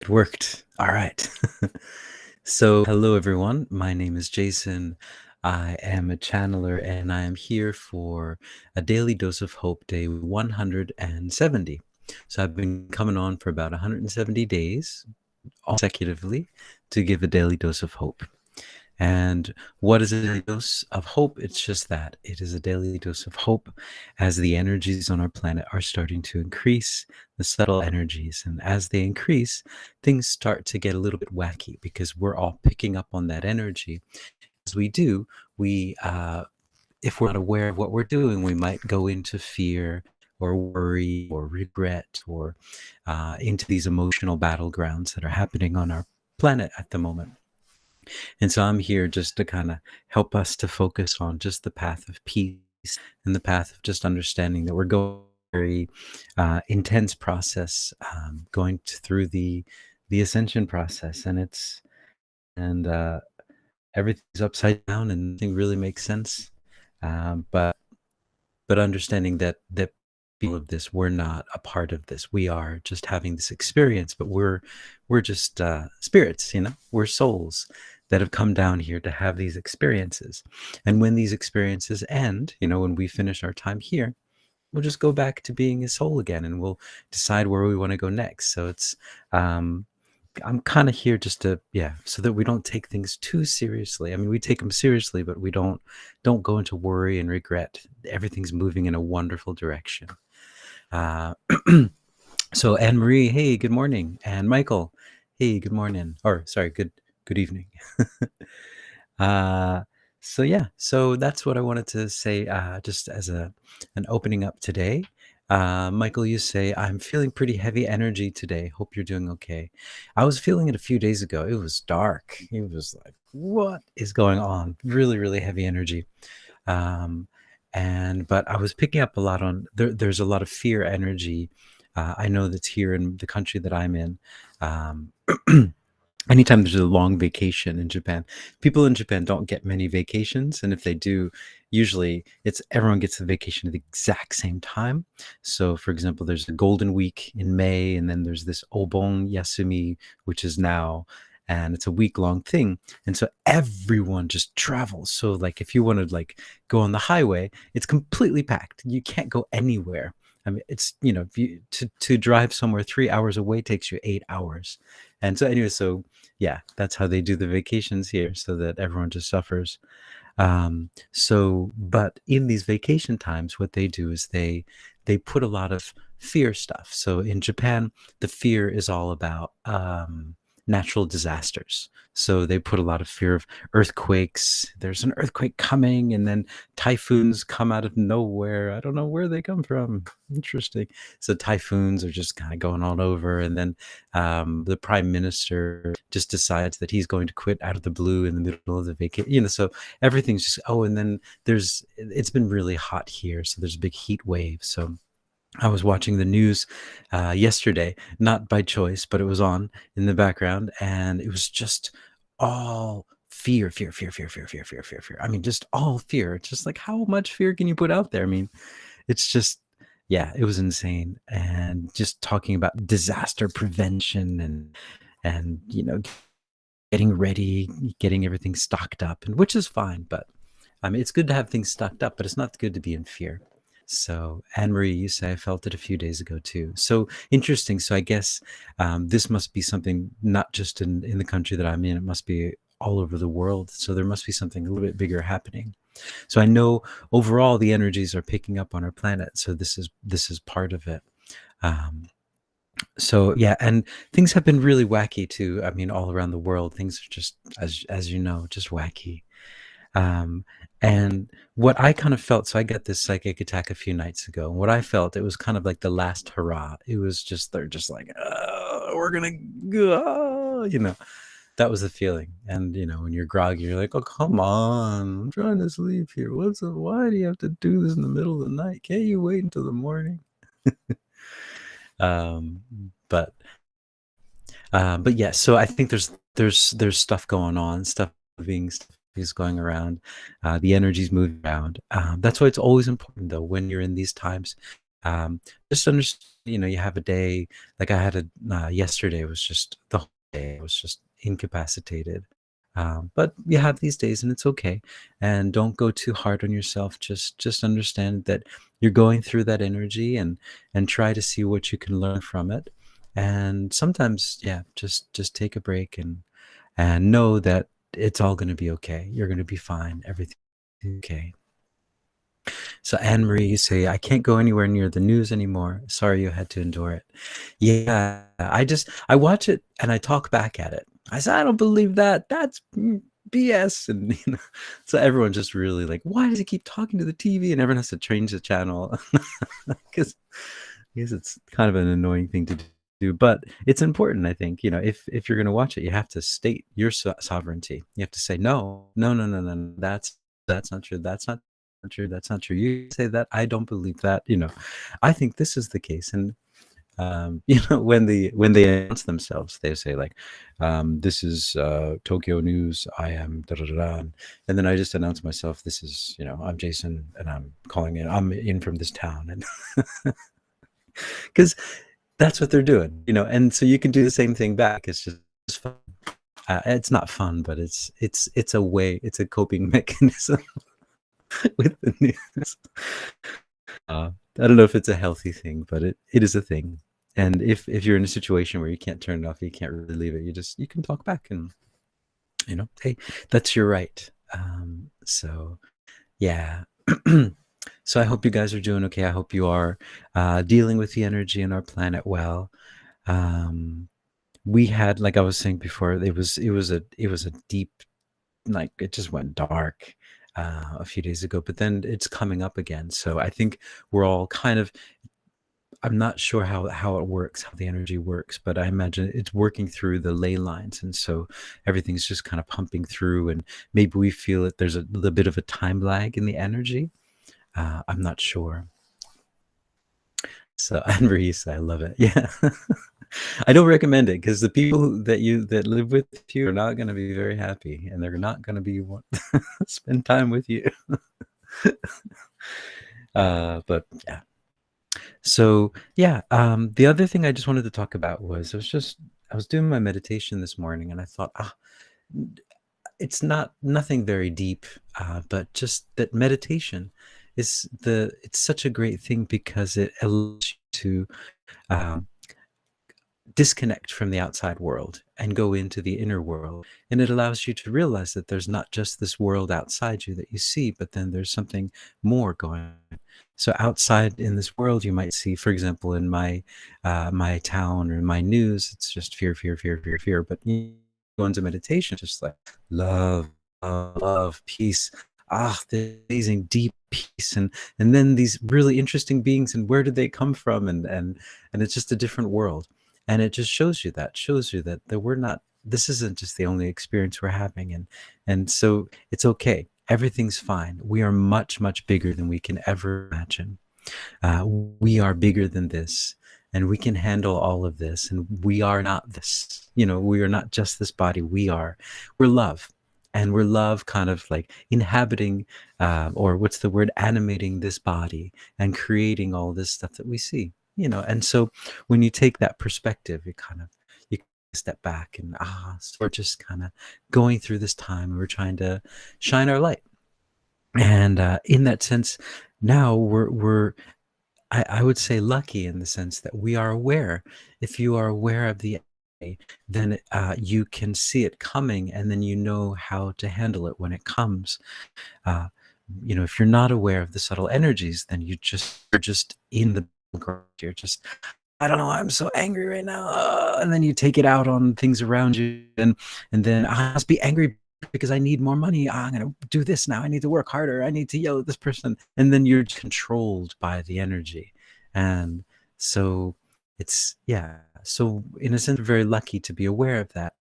It worked. All right. So, hello everyone. My name is Jason. I am a channeler and I am here for a daily dose of hope, day 170. So, I've been coming on for about 170 days consecutively to give a daily dose of hope. And what is a daily dose of hope? It's just that it is a daily dose of hope as the energies on our planet are starting to increase, the subtle energies. And as they increase, things start to get a little bit wacky because we're all picking up on that energy. As we do, if we're not aware of what we're doing, we might go into fear or worry or regret or into these emotional battlegrounds that are happening on our planet at the moment. And so I'm here just to kind of help us to focus on just the path of peace and the path of just understanding that we're going a very intense process, through the ascension process, and everything's upside down and nothing really makes sense. But understanding that all of this, we're not a part of this. We are just having this experience, but we're just spirits, we're souls that have come down here to have these experiences. And when these experiences end, when we finish our time here, we'll just go back to being a soul again, and we'll decide where we want to go next. So it's I'm kind of here just to, so that we don't take things too seriously. I mean, we take them seriously, but we don't go into worry and regret. Everything's moving in a wonderful direction. Uh, so Anne Marie, hey, good morning, and Michael, hey, good morning, or sorry, good evening. uh, so that's what I wanted to say, just as an opening up today. Michael, you say, I'm feeling pretty heavy energy today. Hope you're doing okay. I was feeling it a few days ago. It was dark. It was like, what is going on? Really, really heavy energy. But I was picking up a lot on there's a lot of fear energy. I know that's here in the country that I'm in. Um, Anytime there's a long vacation in Japan, people in Japan don't get many vacations, and if they do, usually it's everyone gets the vacation at the exact same time. So, for example, there's the Golden Week in May, and then there's this Obon Yasumi, which is now, and it's a week-long thing. And so everyone just travels. So, like, if you want to go on the highway, it's completely packed. You can't go anywhere. I mean, it's if you to drive somewhere 3 hours away takes you 8 hours. And so anyway, so yeah, that's how they do the vacations here, so that everyone just suffers. But in these vacation times, what they do is they put a lot of fear stuff. So in Japan, the fear is all about natural disasters. So they put a lot of fear of earthquakes. There's an earthquake coming, and then typhoons come out of nowhere. I don't know where they come from. Interesting. So typhoons are just kind of going all over, and then the prime minister just decides that he's going to quit out of the blue in the middle of the vacation. So everything's just, and then it's been really hot here, so there's a big heat wave. So I was watching the news yesterday, not by choice, but it was on in the background, and it was just all fear, fear, fear, fear, fear, fear, fear, fear, fear. I mean, just all fear. It's just like, how much fear can you put out there? I mean, it's just, yeah, it was insane. And just talking about disaster prevention and getting ready, getting everything stocked up, and which is fine, but I mean, it's good to have things stocked up, but it's not good to be in fear. So, Anne Marie, you say I felt it a few days ago too. So interesting. So I guess this must be something not just in the country that I'm in. It must be all over the world. So there must be something a little bit bigger happening. So I know overall the energies are picking up on our planet. So this is part of it. So yeah, and things have been really wacky too. I mean, all around the world, things are just, as you know, just wacky. And what I kind of felt, so I got this psychic attack a few nights ago, and what I felt, it was kind of like the last hurrah. It was just, they're just like, we're gonna go, that was the feeling. And when you're groggy, you're like, oh, come on, I'm trying to sleep here. Why do you have to do this in the middle of the night? Can't you wait until the morning? um, but yes, so I think there's stuff going on, stuff moving, stuff is going around, the energy's moving around. That's why it's always important, though, when you're in these times, just understand you have a day like I had yesterday was just the whole day. I was just incapacitated. But you have these days and it's okay. And don't go too hard on yourself. Just understand that you're going through that energy and try to see what you can learn from it. And sometimes, yeah, just take a break and know that it's all going to be okay. You're going to be fine. Everything's okay. So Anne Marie, you say, I can't go anywhere near the news anymore. Sorry you had to endure it. Yeah, I watch it and I talk back at it. I say, I don't believe that. That's BS. And so everyone just really like, why does he keep talking to the TV? And everyone has to change the channel because it's kind of an annoying thing to do. But it's important, I think. If you're going to watch it, you have to state your sovereignty. You have to say, no, no, no, no, no, no. That's not true. That's not true. That's not true. You say that. I don't believe that. I think this is the case. And when they announce themselves, they say like, this is Tokyo News. I am da da da da. And then I just announce myself. This is I'm Jason, and I'm in from this town, and because that's what they're doing. And so you can do the same thing back. It's just fun. It's not fun, but it's a way. It's a coping mechanism with the news. I don't know if it's a healthy thing, but it is a thing. And if you're in a situation where you can't turn it off, you can't really leave it, you can talk back and hey, that's your right. So yeah. So I hope you guys are doing okay. I hope you are dealing with the energy in our planet well. We had, like I was saying before, it was a deep, like it just went dark a few days ago, but then it's coming up again. So I think we're all kind of, I'm not sure how it works, how the energy works, but I imagine it's working through the ley lines. And so everything's just kind of pumping through, and maybe we feel that there's a little bit of a time lag in the energy. I'm not sure. So Anne-Marie, I love it. Yeah. I don't recommend it because the people that live with you are not going to be very happy, and they're not going to be spend time with you. But yeah. So yeah, the other thing I just wanted to talk about was I was doing my meditation this morning, and I thought, it's nothing very deep, but just that meditation it's such a great thing because it allows you to disconnect from the outside world and go into the inner world. And it allows you to realize that there's not just this world outside you that you see, but then there's something more going on. So outside in this world, you might see, for example, in my town or in my news, it's just fear, fear, fear, fear, fear. But you go into meditation, just like love, love, peace. The amazing deep peace, and then these really interesting beings, and where did they come from? And it's just a different world. And it just shows you that we're not, this isn't just the only experience we're having. And so it's okay. Everything's fine. We are much, much bigger than we can ever imagine. We are bigger than this, and we can handle all of this. And we are not this, we are not just this body. We're love. And we're love kind of like inhabiting, or what's the word, animating this body and creating all this stuff that we see. And so when you take that perspective, you step back and so we're just kind of going through this time, and we're trying to shine our light. And in that sense, now we're I would say lucky in the sense that we are aware. If you are aware of the energy, then you can see it coming, and then you know how to handle it when it comes. If you're not aware of the subtle energies, then you're just in the background. You're just, I don't know, I'm so angry right now, and then you take it out on things around you, and then I must be angry because I need more money. I'm going to do this now. I need to work harder. I need to yell at this person. And then you're controlled by the energy. And so so in a sense, we're very lucky to be aware of that.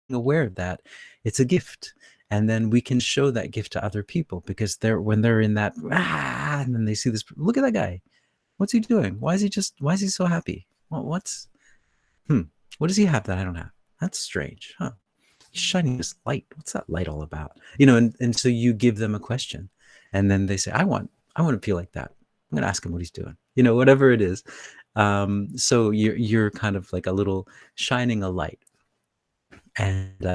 Being aware of that, it's a gift. And then we can show that gift to other people, because when they're in that, and then they see this, look at that guy. What's he doing? Why is he so happy? Well, what does he have that I don't have? That's strange, huh? He's shining this light. What's that light all about? And so you give them a question, and then they say, I want to feel like that. I'm going to ask him what he's doing, whatever it is. So you're kind of like a little shining a light. And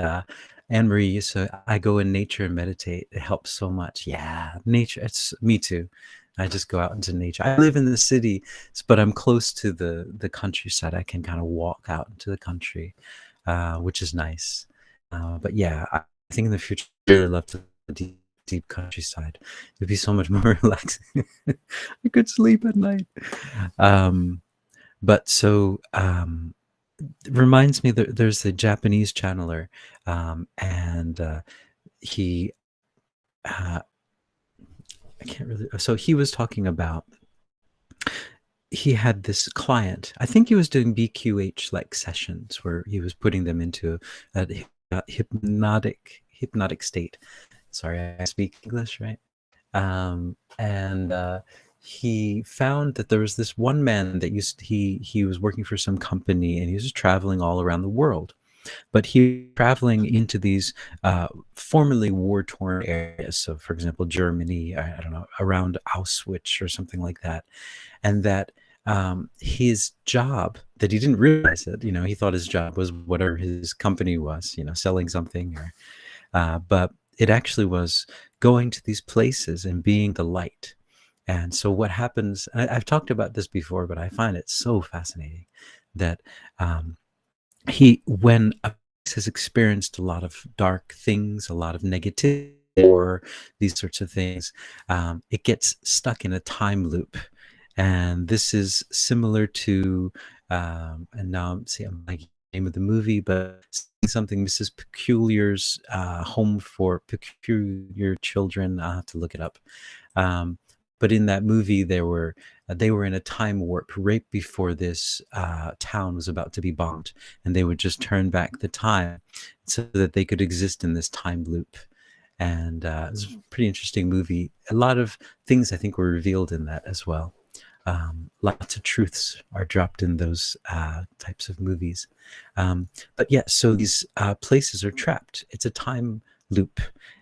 Anne Marie, so I go in nature and meditate. It helps so much. Yeah, nature. It's me too. I just go out into nature. I live in the city, but I'm close to the countryside. I can kind of walk out into the country, which is nice. But yeah, I think in the future I'd really love to the deep countryside. It'd be so much more relaxing. I could sleep at night. Um, but so it reminds me that there's a Japanese channeler, and he uh, I can't really. So he was talking about, he had this client. I think he was doing BQH like sessions where he was putting them into a hypnotic state. Sorry, I speak English, right? And he found that there was this one man that he was working for some company, and he was traveling all around the world, but he was traveling into these formerly war-torn areas. So for example, Germany, I don't know, around Auschwitz or something like that. And that his job, that he didn't realize it, he thought his job was whatever his company was, selling something, or but it actually was going to these places and being the light. And so what happens, I've talked about this before, but I find it so fascinating that when a place has experienced a lot of dark things, a lot of negativity, or these sorts of things, it gets stuck in a time loop. And this is similar to, and now I'm like name of the movie, but something Mrs. Peculiar's Home for Peculiar Children. I'll have to look it up. But in that movie, they were in a time warp right before this town was about to be bombed, and they would just turn back the time so that they could exist in this time loop. And it was a pretty interesting movie. A lot of things I think were revealed in that as well. Lots of truths are dropped in those types of movies. But yeah, so these places are trapped. It's a time loop.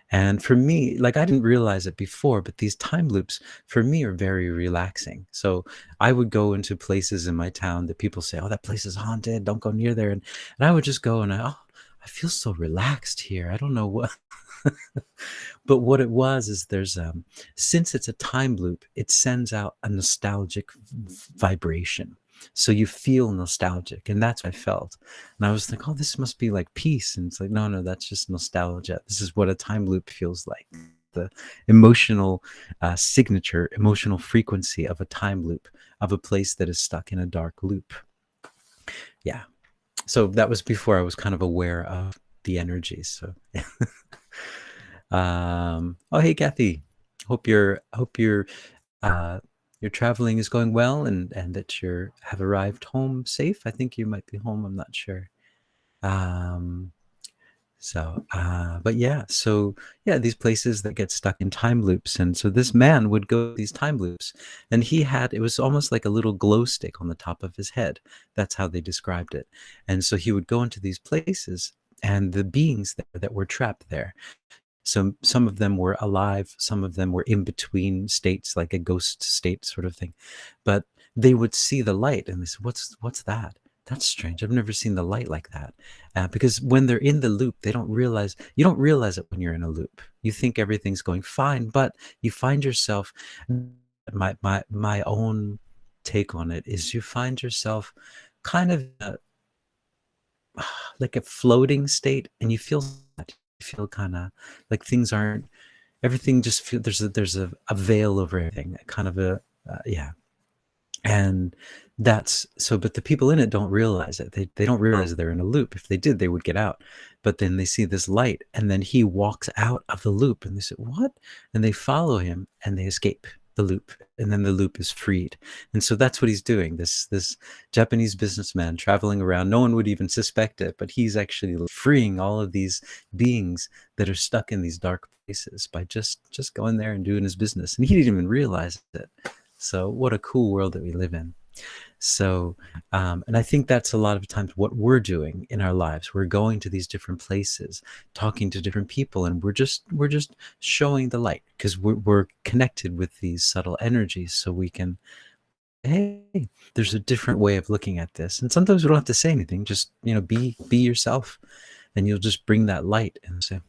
And for me, like I didn't realize it before, but these time loops for me are very relaxing. So I would go into places in my town that people say, oh, that place is haunted, don't go near there. And I would just go and I feel so relaxed here. I don't know what. But what it was is there's since it's a time loop, it sends out a nostalgic vibration. So you feel nostalgic, and that's what I felt. And I was like, oh, this must be like peace. And it's like, no, that's just nostalgia. This is what a time loop feels like. The emotional signature, emotional frequency of a time loop, of a place that is stuck in a dark loop. Yeah. So that was before I was kind of aware of the energies. So oh, hey, Kathy. Hope your your traveling is going well, and that you have arrived home safe. I think you might be home. I'm not sure. But yeah, so yeah, these places that get stuck in time loops. And so this man would go these time loops, and it was almost like a little glow stick on the top of his head. That's how they described it. And so he would go into these places, and the beings that were trapped there. So some of them were alive, some of them were in between states, like a ghost state sort of thing. But they would see the light, and they said, "What's that? That's strange. I've never seen the light like that." Because when they're in the loop, you don't realize it when you're in a loop. You think everything's going fine, but you find yourself. My own take on it is you find yourself kind of like a floating state, and you feel kind of like things aren't, everything just feel there's a veil over everything, kind of a yeah. And that's so, but the people in it don't realize it. They don't realize they're in a loop. If they did, they would get out. But then they see this light, and then he walks out of the loop, and they say, what? And they follow him, and they escape the loop, and then the loop is freed. And so that's what he's doing. This Japanese businessman traveling around, no one would even suspect it, but he's actually freeing all of these beings that are stuck in these dark places by just going there and doing his business. And he didn't even realize it. So what a cool world that we live in. So and I think that's a lot of times what we're doing in our lives. We're going to these different places, talking to different people, and we're just showing the light, because we're connected with these subtle energies, so we can hey, there's a different way of looking at this. And sometimes we don't have to say anything. Just, be yourself, and you'll just bring that light and say,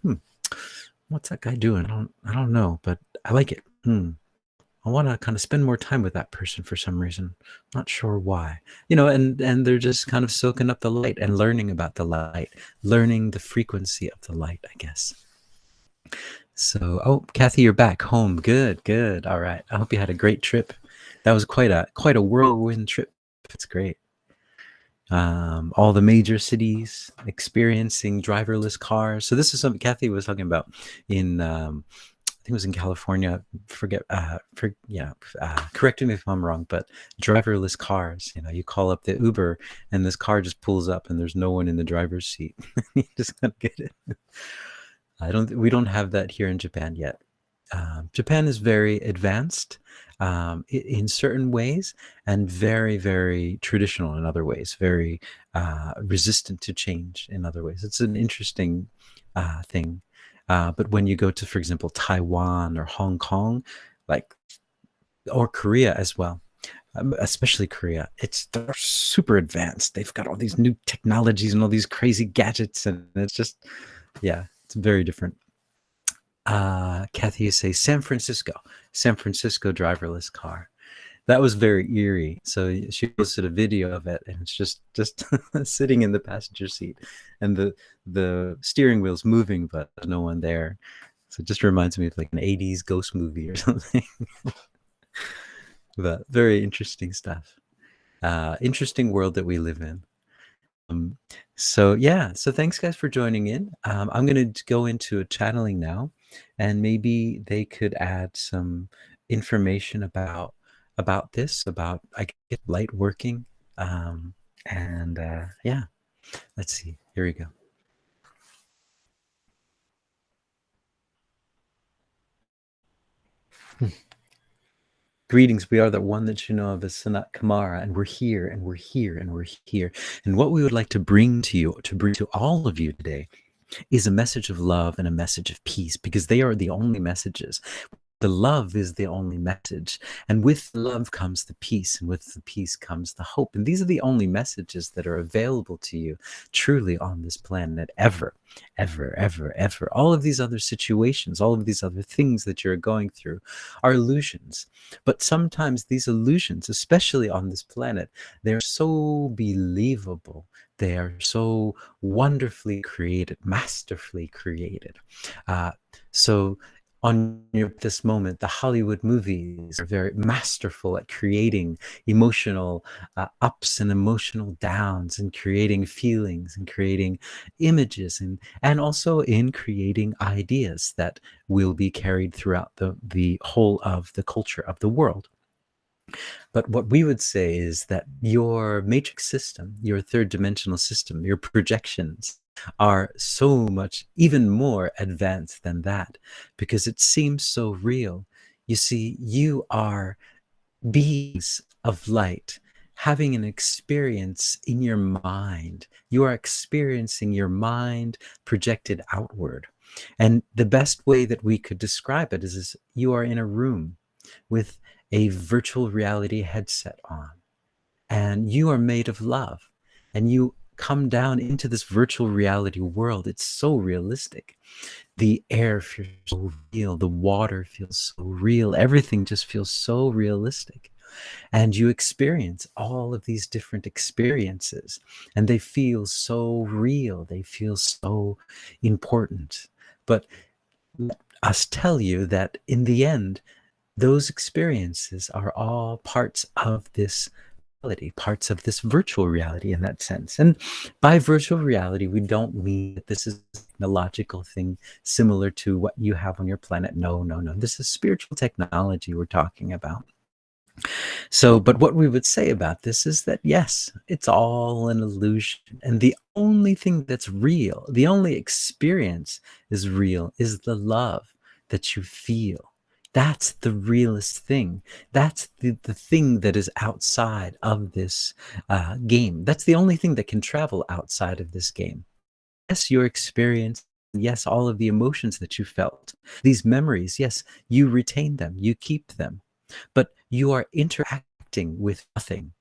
what's that guy doing? I don't know, but I like it. I want to kind of spend more time with that person for some reason. Not sure why. And they're just kind of soaking up the light and learning about the light, learning the frequency of the light, I guess. So, oh, Kathy, you're back home. Good, good. All right. I hope you had a great trip. That was quite a whirlwind trip. It's great. All the major cities experiencing driverless cars. So this is something Kathy was talking about in I think it was in California. Correct me if I'm wrong, but driverless cars. You call up the Uber, and this car just pulls up, and there's no one in the driver's seat. You just gotta get it. We don't have that here in Japan yet. Japan is very advanced in certain ways, and very, very traditional in other ways. Very resistant to change in other ways. It's an interesting thing. But when you go to, for example, Taiwan or Hong Kong, like, or Korea as well, especially Korea, they're super advanced. They've got all these new technologies and all these crazy gadgets, and it's just, yeah, it's very different. Kathy, you say San Francisco driverless car. That was very eerie. So she posted a video of it, and it's just sitting in the passenger seat, and the steering wheel's moving, but there's no one there. So it just reminds me of like an 80s ghost movie or something. But very interesting stuff. Interesting world that we live in. So thanks guys for joining in. I'm going to go into a channeling now, and maybe they could add some information about this, about, I guess, light working. And yeah, let's see. Here we go. Greetings. We are the one that you know of as sanatkumara, and we're here, and we're here, and we're here. And what we would like to bring to all of you today, is a message of love and a message of peace, because they are the only messages. The love is the only message, and with love comes the peace, and with the peace comes the hope. And these are the only messages that are available to you truly on this planet, ever, ever, ever, ever. All of these other situations, all of these other things that you're going through are illusions. But sometimes these illusions, especially on this planet, they're so believable. They are so wonderfully created, masterfully created. So on this moment, the Hollywood movies are very masterful at creating emotional ups and emotional downs, and creating feelings, and creating images, and also in creating ideas that will be carried throughout the whole of the culture of the world. But what we would say is that your matrix system, your third dimensional system, your projections are so much even more advanced than that, because it seems so real. You see, you are beings of light having an experience in your mind. You are experiencing your mind projected outward. And the best way that we could describe it is you are in a room with a virtual reality headset on, and you are made of love, and you come down into this virtual reality world. It's so realistic. The air feels so real, the water feels so real, everything just feels so realistic. And you experience all of these different experiences, and they feel so real, they feel so important. But let us tell you that in the end, those experiences are all parts of this reality, parts of this virtual reality in that sense. And by virtual reality, we don't mean that this is a technological thing similar to what you have on your planet. No, no, no. This is spiritual technology we're talking about. So, but what we would say about this is that, yes, it's all an illusion. And the only thing that's real, the only experience is real, is the love that you feel. That's the realest thing. That's the thing that is outside of this game. That's the only thing that can travel outside of this game. Yes, your experience, yes, all of the emotions that you felt, these memories, yes, you retain them, you keep them, but you are interacting interacting with nothing.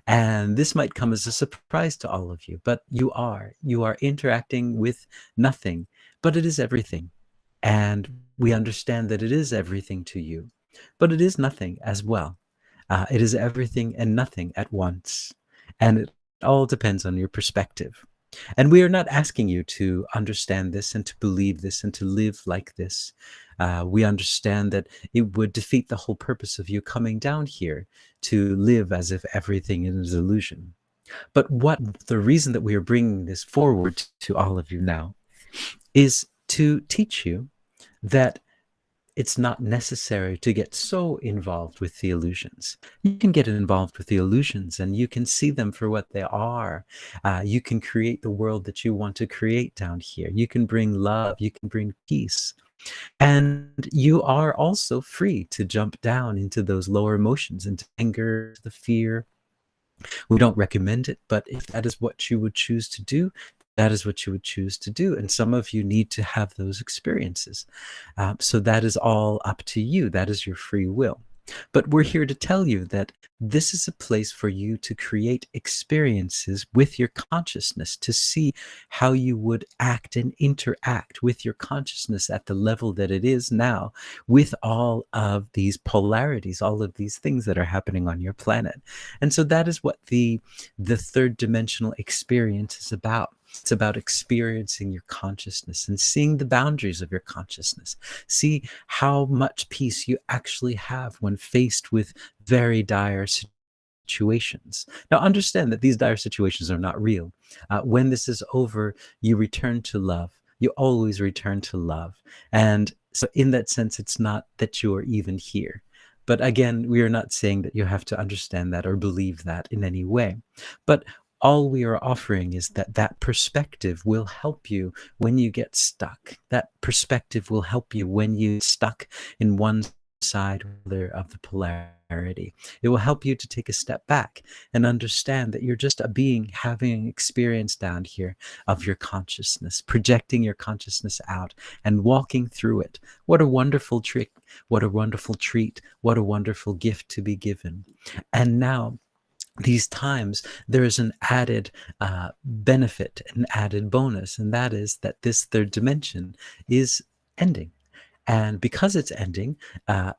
And this might come as a surprise to all of you, but you are interacting with nothing, but it is everything. And we understand that it is everything to you, but it is nothing as well. It is everything and nothing at once. And it all depends on your perspective. And we are not asking you to understand this and to believe this and to live like this. We understand that it would defeat the whole purpose of you coming down here to live as if everything is illusion. But the reason that we are bringing this forward to all of you now is to teach you that it's not necessary to get so involved with the illusions. You can get involved with the illusions and you can see them for what they are. You can create the world that you want to create down here. You can bring love, you can bring peace. And you are also free to jump down into those lower emotions, into anger, the fear. We don't recommend it, but if that is what you would choose to do, that is what you would choose to do. And some of you need to have those experiences. So that is all up to you. That is your free will. But we're here to tell you that this is a place for you to create experiences with your consciousness, to see how you would act and interact with your consciousness at the level that it is now, with all of these polarities, all of these things that are happening on your planet. And so that is what the third dimensional experience is about. It's about experiencing your consciousness and seeing the boundaries of your consciousness. See how much peace you actually have when faced with very dire situations. Now, understand that these dire situations are not real. When this is over, you return to love. You always return to love. And so in that sense, it's not that you are even here. But again, we are not saying that you have to understand that or believe that in any way. But all we are offering is that perspective will help you when you get stuck. That perspective will help you when you're stuck in one side or other of the polarity. It will help you to take a step back and understand that you're just a being having an experience down here of your consciousness, projecting your consciousness out and walking through it. What a wonderful trick, what a wonderful treat, what a wonderful gift to be given. And now, these times, there is an added benefit, an added bonus, and that is that this third dimension is ending. And because it's ending,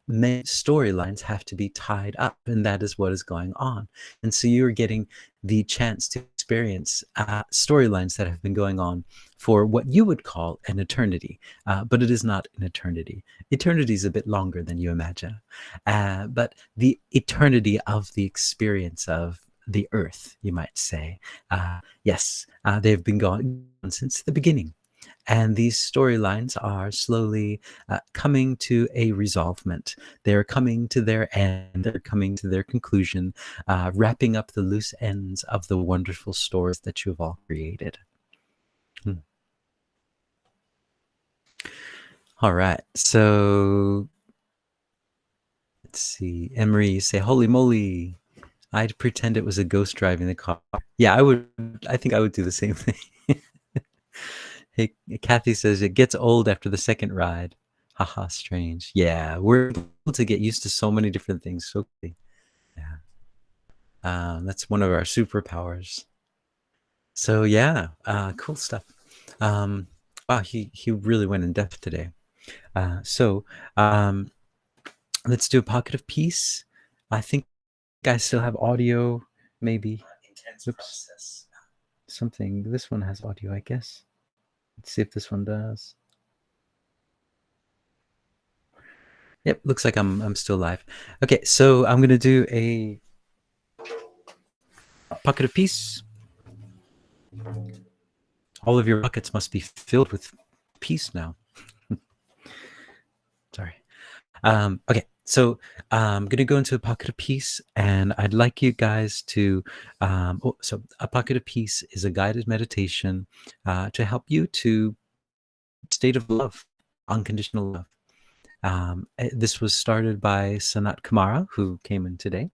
many storylines have to be tied up, and that is what is going on. And so you're getting the chance to experience storylines that have been going on for what you would call an eternity, but it is not an eternity. Eternity is a bit longer than you imagine, but the eternity of the experience of the earth, you might say. Yes, they've been going on since the beginning. And these storylines are slowly coming to a resolvement. They're coming to their end. They're coming to their conclusion, wrapping up the loose ends of the wonderful stories that you've all created. All right. So let's see. Emery, you say, holy moly. I'd pretend it was a ghost driving the car. Yeah, I think I would do the same thing. Hey, Kathy says it gets old after the second ride. Haha, strange. Yeah, we're able to get used to so many different things so quickly. Yeah. That's one of our superpowers. So yeah, cool stuff. Wow, he really went in depth today. So let's do a pocket of peace. I think I still have audio, maybe. Oops. Something. This one has audio, I guess. Let's see if this one does. Yep, looks like I'm still live. Okay, so I'm gonna do a pocket of peace. All of your buckets must be filled with peace now. Sorry. Okay, so I'm gonna go into a pocket of peace, and I'd like you guys to. So a pocket of peace is a guided meditation to help you to state of love, unconditional love. This was started by Sanatkumara, who came in today,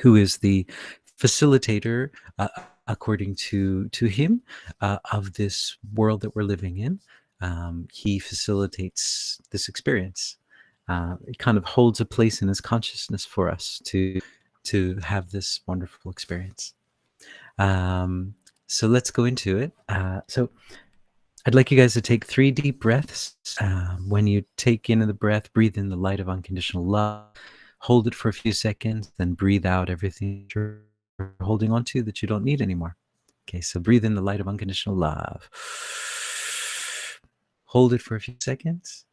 who is the facilitator, according to him, of this world that we're living in. He facilitates this experience. It kind of holds a place in his consciousness for us to have this wonderful experience. So let's go into it. So I'd like you guys to take 3 deep breaths. When you take in the breath, breathe in the light of unconditional love. Hold it for a few seconds, then breathe out everything you're holding on to that you don't need anymore. Okay, so breathe in the light of unconditional love. Hold it for a few seconds.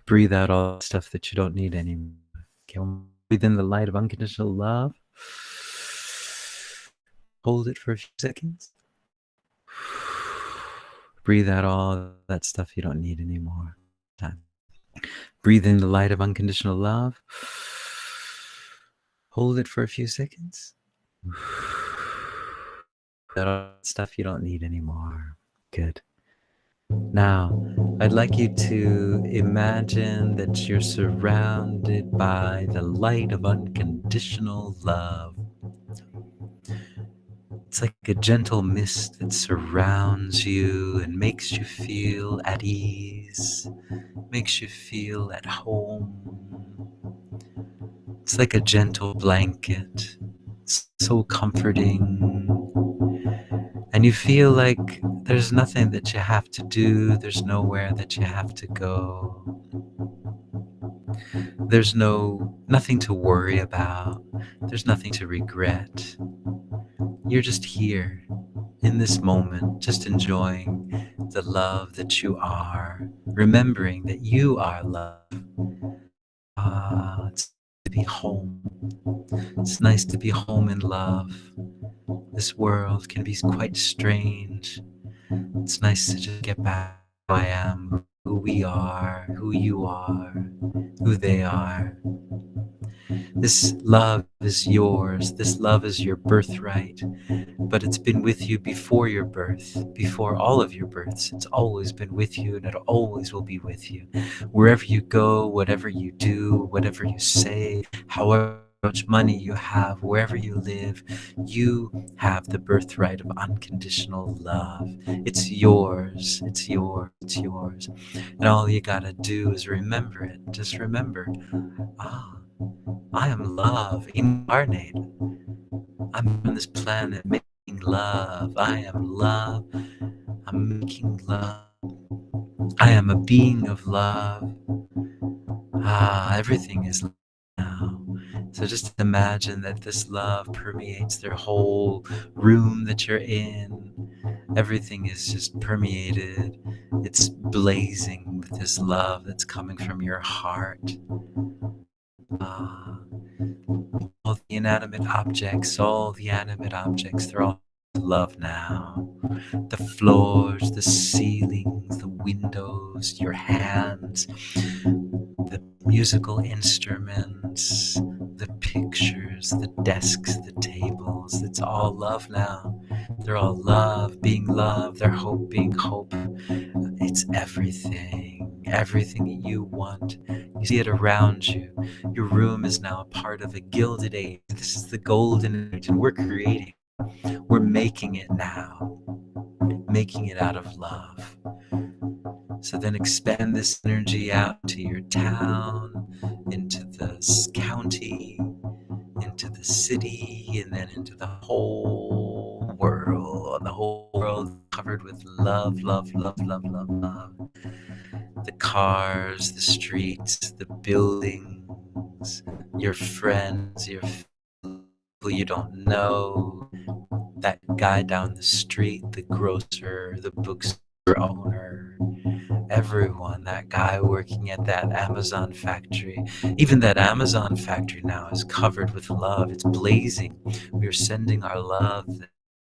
Breathe out all the stuff that you don't need anymore. Okay, breathe in the light of unconditional love. Hold it for a few seconds. Breathe out all that stuff you don't need anymore. Breathe in the light of unconditional love. Hold it for a few seconds. That all stuff you don't need anymore. Good. Now, I'd like you to imagine that you're surrounded by the light of unconditional love. It's like a gentle mist that surrounds you and makes you feel at ease, makes you feel at home. It's like a gentle blanket. It's so comforting. And you feel like there's nothing that you have to do. There's nowhere that you have to go. There's nothing to worry about. There's nothing to regret. You're just here in this moment, just enjoying the love that you are, remembering that you are love. It's to be home. It's nice to be home in love. This world can be quite strange. It's nice to just get back to who I am, who we are, who you are, who they are. This love is yours. This love is your birthright. But it's been with you before your birth, before all of your births. It's always been with you, and it always will be with you. Wherever you go, whatever you do, whatever you say, however much money you have, wherever you live, you have the birthright of unconditional love. It's yours. It's yours. It's yours. And all you gotta do is remember it. Just remember, I am love incarnate. I'm on this planet making love. I am love. I'm making love. I am a being of love. Everything is love now. So just imagine that this love permeates their whole room that you're in. Everything is just permeated. It's blazing with this love that's coming from your heart. All the inanimate objects, they're all love now. The floors, the ceilings, the windows, your hands, the musical instruments, the pictures, the desks, the tables. It's all love now. They're all love being love. They're hope being hope. It's everything that you want. You see it around you. Your room is now a part of a gilded age. This is the golden age, and we're creating. We're making it now. Making it out of love. So then expand this energy out to your town, into the county, into the city, and then into the whole world. The whole world covered with love, love, love, love, love, love. The cars, the streets, the buildings, your friends, your people you don't know, that guy down the street, the grocer, the bookstore owner, everyone, that guy working at that Amazon factory. Even that Amazon factory now is covered with love. It's blazing. We're sending our love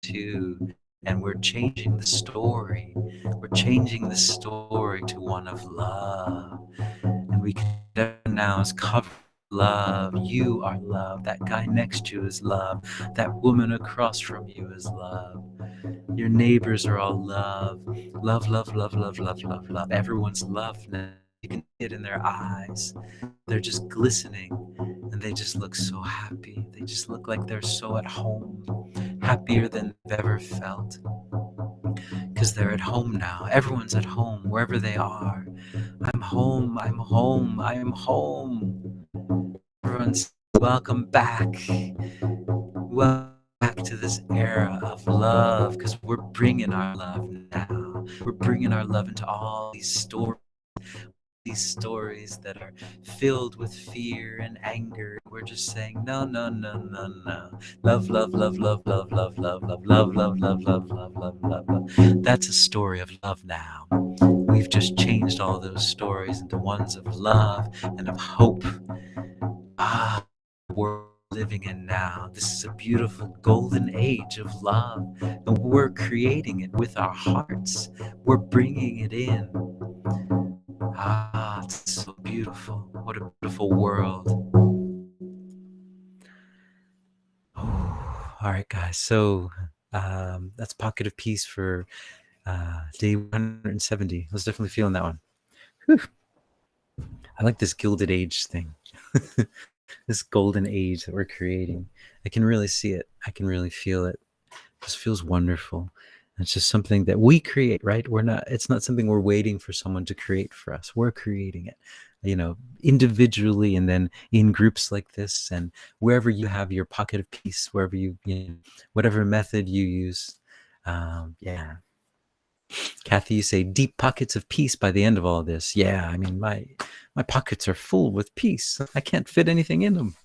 to, and we're changing the story. We're changing the story to one of love. And we can now is covered love. You are love. That guy next to you is love. That woman across from you is love. Your neighbors are all love. Love, love, love, love, love, love, love. Everyone's love now. You can see it in their eyes. They're just glistening and they just look so happy. They just look like they're so at home, happier than they've ever felt. Because they're at home now. Everyone's at home wherever they are. I'm home. I'm home. I am home. Everyone's welcome back. Welcome back to this era of love because we're bringing our love now. We're bringing our love into all these stories that are filled with fear and anger. We're just saying no, no, no, no, no. Love, love, love, love, love, love, love, love, love, love, love, love, love, love, love, love. That's a story of love now. We've just changed all those stories into ones of love and of hope. Ah, the world we're living in now. This is a beautiful golden age of love, and we're creating it with our hearts. We're bringing it in. Ah, it's so beautiful. What a beautiful world. Oh, all right, guys. So that's Pocket of Peace for day 170. I was definitely feeling that one. Whew. I like this Gilded Age thing. This golden age that we're creating. I can really see it. I can really feel it. It just feels wonderful. It's just something that we create, right? It's not something we're waiting for someone to create for us. We're creating it, individually, and then in groups like this, and wherever you have your pocket of peace, wherever whatever method you use. Yeah. Kathy, you say deep pockets of peace by the end of all this. Yeah, I mean, my pockets are full with peace. I can't fit anything in them.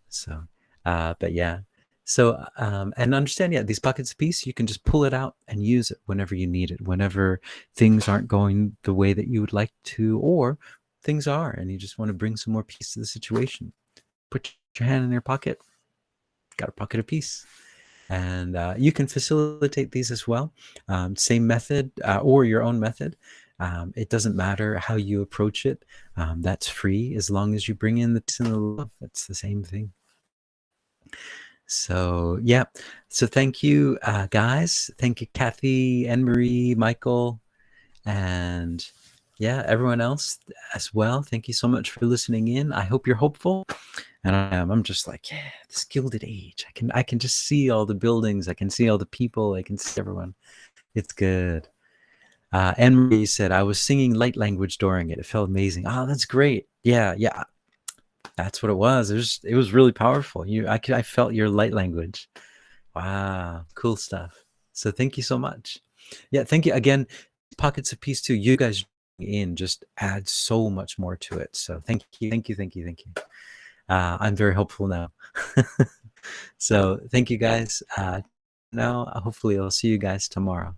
So, but yeah. So, and understand, yeah, these pockets of peace, you can just pull it out and use it whenever you need it, whenever things aren't going the way that you would like to, or things are, and you just want to bring some more peace to the situation. Put your hand in your pocket, got a pocket of peace. And you can facilitate these as well. Same method or your own method. It doesn't matter how you approach it. That's free as long as you bring in the peace and the love. It's the same thing. So yeah. So thank you, guys. Thank you, Kathy, Anne Marie, Michael, and yeah, everyone else as well. Thank you so much for listening in. I hope you're hopeful. And I'm just like, yeah, this Gilded Age. I can just see all the buildings. I can see all the people. I can see everyone. It's good. Anne Marie said, I was singing light language during it. It felt amazing. Oh, that's great. Yeah, yeah. That's what it was. It was really powerful. I felt your light language. Wow, cool stuff. So thank you so much. Yeah, thank you again. Pockets of Peace too. You guys in just add so much more to it. So thank you, thank you, thank you, thank you. I'm very hopeful now. So thank you guys. Now, hopefully I'll see you guys tomorrow.